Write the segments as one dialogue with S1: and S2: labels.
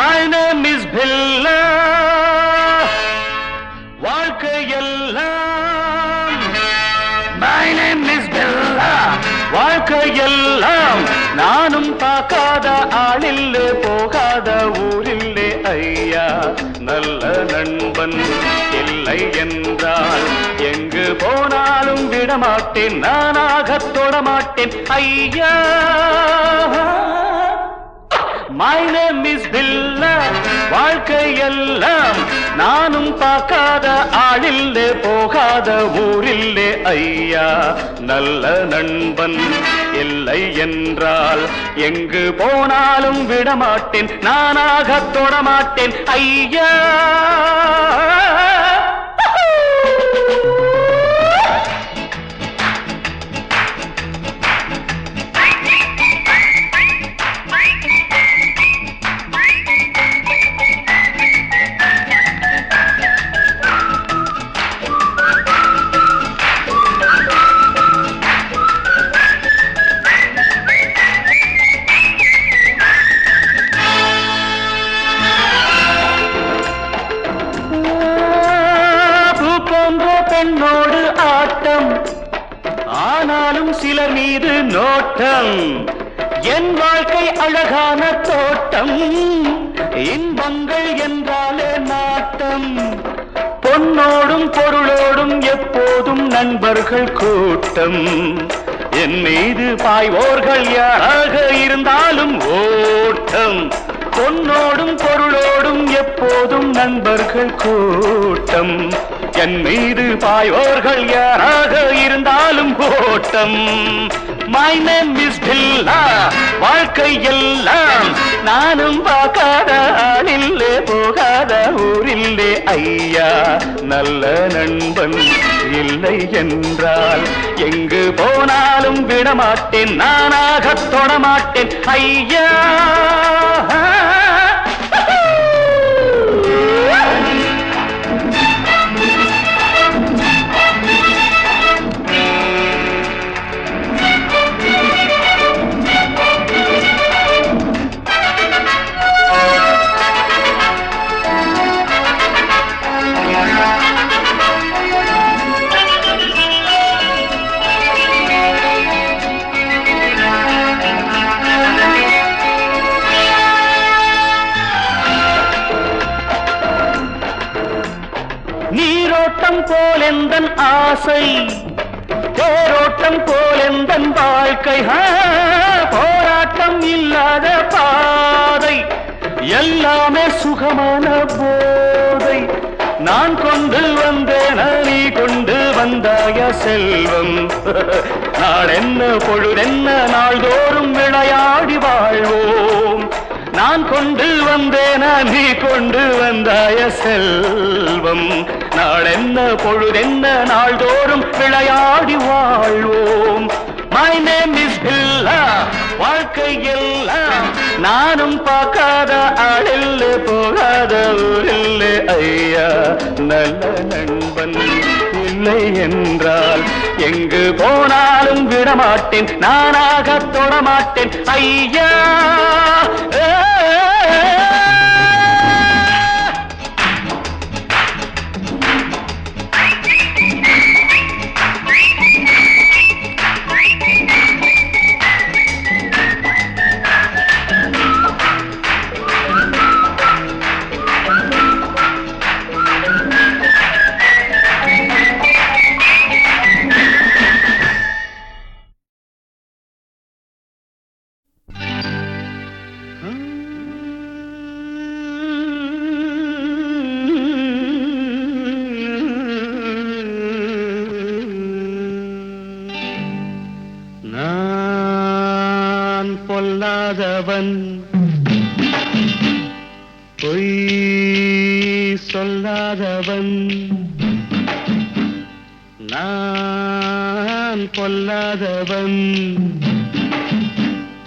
S1: My name is Billa. வாழ்க்கையெல்லாம் My name is Billa. வாழ்க்கையெல்லாம் நானும் பார்க்காத ஆளில்லே போகாத ஊரில்லே ஐயா நல்ல நண்பன் இல்லை என்றால் எங்கு போனாலும் விடமாட்டேன் நானாக தொடமாட்டேன் ஐயா My name is Billa. வாழ்க்கையெல்லாம் நானும் பார்க்காத ஆளில்லே போகாத ஊரில்லே ஐயா நல்ல நண்பன் இல்லை என்றால் எங்கு போனாலும் விடமாட்டேன் நானாக தொடமாட்டேன் ஐயா பெண்ணோடு ஆட்டம் ஆனாலும் சிலர் மீது நோட்டம் என் வாழ்க்கை அழகான தோட்டம் இன்பங்கள் என்றாலே நாட்டம் பொன்னோடும் பொருளோடும் எப்போதும் நண்பர்கள் கூட்டம் என் மீது பாய்வோர்கள் யாராக இருந்தாலும் ஓட்டம் பொன்னோடும் பொருளோடும் எப்போதும் நண்பர்கள் கூட்டம் என் மீது பாயோர்கள் யாராக இருந்தாலும் ஓட்டம் My name is Billa. வாழ்க்கையெல்லாம் நானும் பார்க்காத ஆளில்லே போகாத ஊரில்லே ஐயா நல்ல நண்பன் இல்லை என்றால் எங்கு போனாலும் விடமாட்டேன் நானாக தொடமாட்டேன் ஐயா நீரோட்டம் போலெந்தன் ஆசை தேரோட்டம் போலெந்தன் வாழ்க்கை போராட்டம் இல்லாத பாதை எல்லாமே சுகமான போதை நான் கொண்டு வந்தேன் நீ கொண்டு வந்தாய செல்வம் நாளென்ன பொழுதென்ன நாள்தோறும் விளையாடி வாழ்வோம் நான் கொண்டு வந்தேன் நீ கொண்டு வந்தாய செல்வம் நாளென்ன பொழுதென்ன நாள்தோறும் விளையாடி வாழ்வோம் My name is Billa. வாழ்க்கையெல்லாம் நானும் பார்க்காத ஆளில்லே போகாத ஊரில்லே ஐயா நல்ல நண்பன் இல்லை என்றால் எங்கு போனாலும் விடமாட்டேன் நானாக தொடமாட்டேன் ஐயா பொல்லாதவன் பொய் சொல்லாதவன் நான் பொல்லாதவன்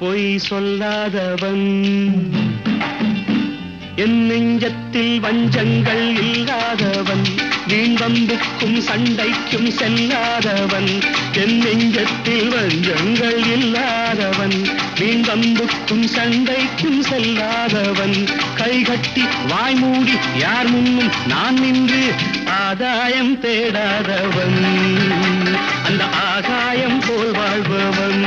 S1: பொய் சொல்லாதவன் என் நெஞ்சத்தில் வஞ்சங்கள் இல்லாதவன் வீண்வம்புக்கும் சண்டைக்கும் செல்லாதவன், என் நெஞ்சத்தில் வஞ்சங்கள் இல்லாதவன். வீண்வம்புக்கும் சண்டைக்கும் செல்லாதவன், கைகட்டி வாய்மூடி யார் முன்னும் நான் நின்று ஆதாயம் தேடாதவன், அந்த ஆகாயம் போல் வாழ்பவன்.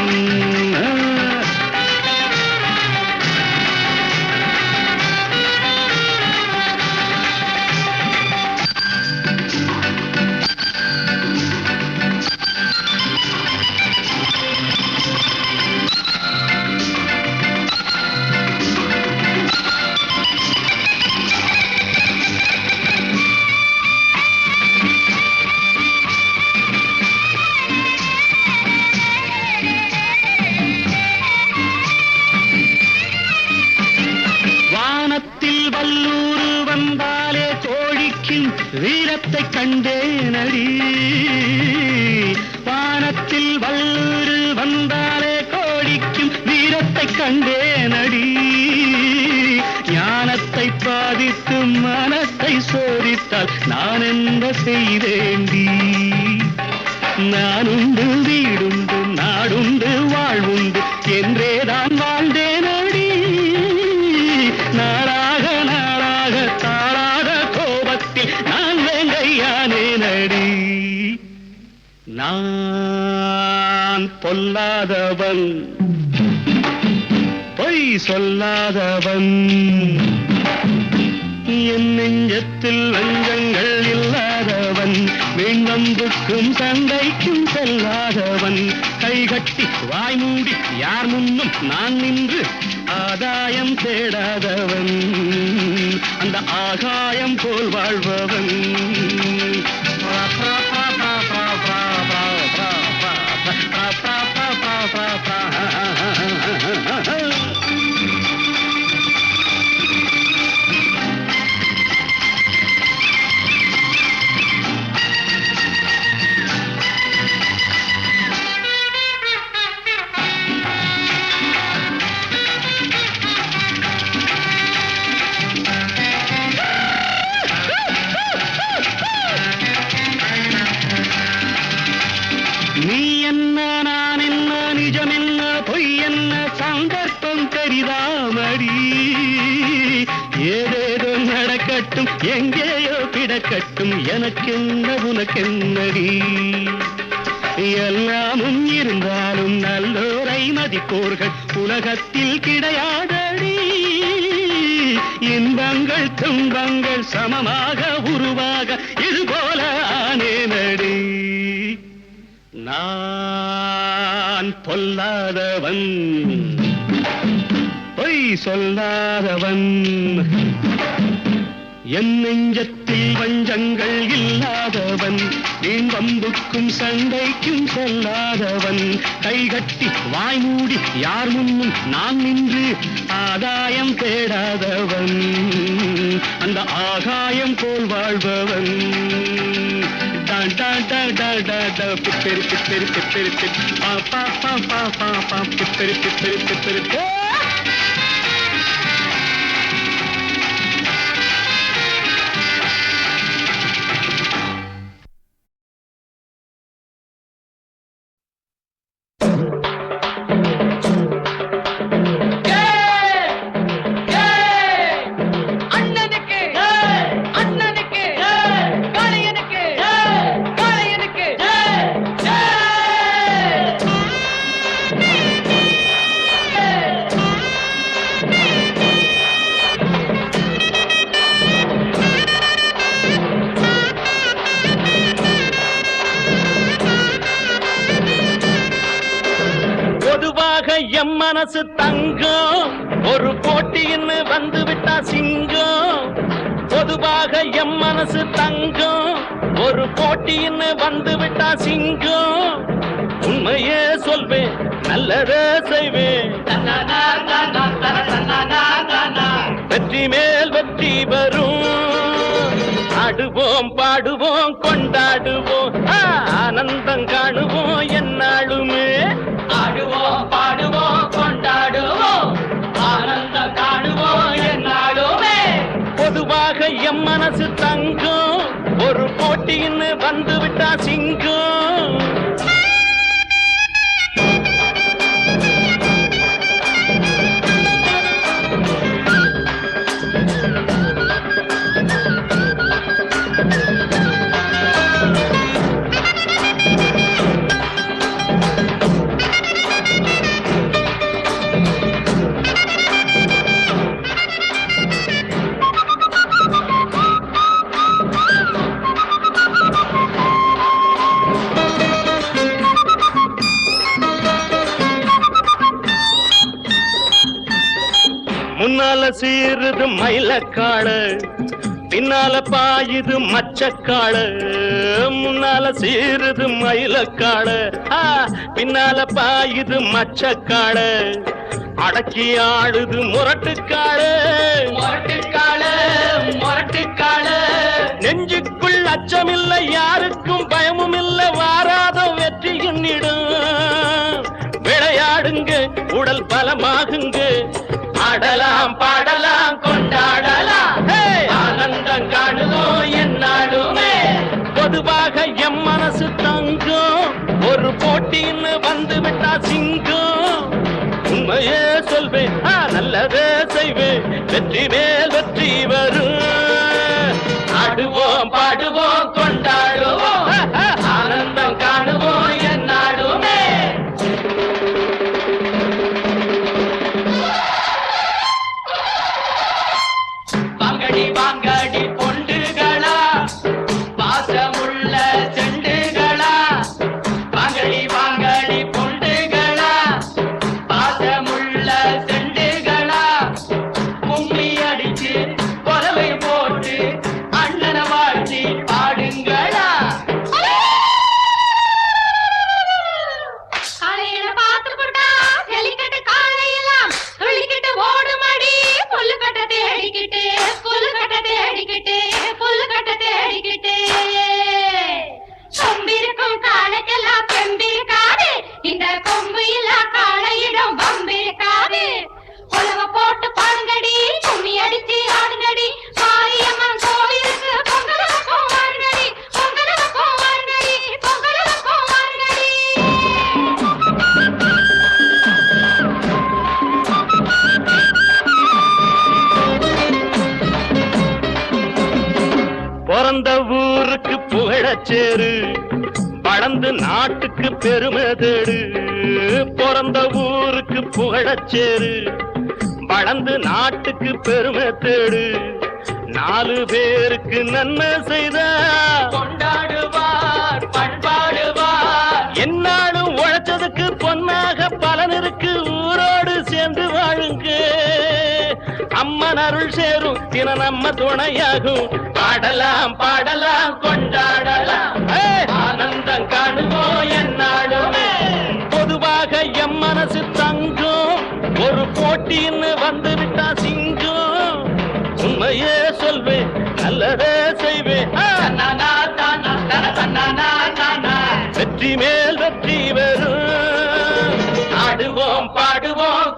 S1: வல்லூர் வந்தாலே கோழிக்கும் வீரத்தை கண்டேனடி, வானத்தில் வல்லூர் வந்தாலே கோழிக்கும் வீரத்தை கண்டேனடி. ஞானத்தை பாதித்து மனத்தை சோதித்தால் நான் என்ன செய்தேண்டி? நானுண்டு வீடுண்டு நாடுண்டு வாழ்வுண்டு என்றேதான் வாழ்ந்தேனடி. நாளாக நாளாக தாளாக கோபத்தில் நான் வேங்கையானேனடி. நான் பொல்லாதவன், பொய் சொல்லாதவன், என் நெஞ்சத்தில் வஞ்சங்கள் இல்லாதவன், வீண்வம்புக்கும் சண்டைக்கும் செல்லாதவன், கைகட்டி வாய்மூடி யார் முன்னும் நான் நின்று ஆதாயம் தேடாதவன், அந்த ஆகாயம் போல் வாழ்பவன். நீ என்ன நான் என்ன நிஜம் என்ன பொய் என்ன சந்தர்ப்பம் தெரிதாமடி. ஏதேதோ நடக்கட்டும் எங்கேயோ கிடக்கட்டும் எனக்கென்ன உனக்கென்னடி. எல்லாமும் இருந்தாலும் நல்லோரை மதிப்போர்கள் உலகத்தில் கிடையாதடி. இன்பங்கள் துன்பங்கள் சமமாக உருவாக இதுபோல ஆனேனடி. நான் பொல்லாதவன், பொய் சொல்லாதவன், என் நெஞ்சத்தில் வஞ்சங்கள் இல்லாதவன், வீண்வம்புக்கும் சண்டைக்கும் செல்லாதவன், கைகட்டி வாய்மூடி யார் முன்னும் நான் நின்று ஆதாயம் தேடாதவன், அந்த ஆகாயம் போல் வாழ்பவன். பிப்பெரி பிப்பெரி பிப்பெரி பா பா பா பா பா பா பிப்பெரி பிப்பெரி பிப்பெரி. எம் மனசு தங்கம் ஒரு போட்டின்னு வந்து விட்டா சிங்கம். பொதுவாக எம் மனசு தங்கம் ஒரு போட்டின்னு வந்து விட்டா சிங்கம். உண்மையே சொல்வேன் நல்லதே செய்வேன், வெற்றி மேல் வெற்றி வரும். ஆடுவோம் பாடுவோம் கொண்டாடுவோம் ஆனந்தம் காணுவோம் என்னாலுமே. ஆடுவோம் பாடுவோம் கொண்டாடுவோம் ஆனந்தம் காணுவோம் என்னாலுமே. பொதுவாக எம் மனசு தங்கம் ஒரு போட்டின்னு வந்து விட்டா சிங்கம். முன்னால சீருது மயிலக்காடு, பின்னால பாயுது மச்சக்காடு. முன்னால சீருது மயிலக்காடு, பின்னால பாயுது மச்சக்காடு. அடக்கி ஆடுது முரட்டுக்காடு, முரட்டுக்காடு, முரட்டுக்காடு. நெஞ்சுக்குள் அச்சமில்லை, யாருக்கும் பயமும் இல்லை, வாராத வெற்றி எண்ணிடும். விளையாடுங்க, உடல் பலமாகுங்க, ஆடலாம் பாடலாம் கொண்டாடலாம், ஆனந்தம் காணுவோம் என்னாலுமே. பொதுவாக எம் மனசு தங்கம், ஒரு போட்டின்னு வந்து விட்டா சிங்கம். உண்மையே சொல்வேன், நல்லதே செய்வேன், வெற்றி மேல் வெற்றி வரும். ஆடுவோம் பாடுவோம் கொண்டாடுவோம், ஆனந்தம் காணுவோம் என்னாலுமே. வாங்கடி பொண்டுகளா, பாசமுள்ள செண்டுகளா. வாங்கடி வாங்கடி பொண்டுகளா, பாசமுள்ள செண்டுகளா. கும்மி அடிச்சு கொலவை போட்டு அண்ணன வாழ்த்தி பாடுங்களா.
S2: காலையில பார்த்து போட்டா ஜல்லிக்கட்டு காலையெல்லாம் துள்ளிக்கிட்டு ஓடுமடி, புல்லுக்கட்ட தேடிக்கிட்டு கொம்பிருக்கும் காலைக்கெல்லாம் பெம்பிருக்காது, இந்த கொம்பு இல்லா காளையிடம் பம்பிருக்காது. உலக போட்டு பாடுங்கடி, கும்மி அடிச்சு ஆடுங்கடி, மாரியம்மன் கோயிலுக்கு பொங்கலுக்கும் வாருங்கடி, பொங்கலுக்கும் வாருங்கடி, பொங்கலுக்கும் வாருங்கடி.
S1: பிறந்த ஊருக்கு புகழச்சேரு, வளர்ந்து நாட்டுக்கு பெருமை தேடு. பிறந்த ஊருக்கு புகழச்சேரு, வளர்ந்து நாட்டுக்கு பெருமை தேடு. 4 பேருக்கு நன்மை செய்த கொண்டாடுவார் பண்பாடுவார். என்னாலும் உழைச்சதுக்கு பொன்னாக பலன் இருக்கு, ஊரோடு சேர்ந்து வாழுங்க. அம்மன் அருள் சேரும் தின நம்ம துணையாகும். பாடலாம் பாடலாம் கொண்டாடலாம், ஆனந்தம் காணுவோம் என்னாலுமே. பொதுவாக எம் மனசு தங்கம், ஒரு போட்டின்னு வந்து விட்டா சிங்கம். உண்மையே சொல்வேன், நல்லதே செய்வேன், வெற்றி மேல் வெற்றி வரும். ஆடுவோம் பாடுவோம்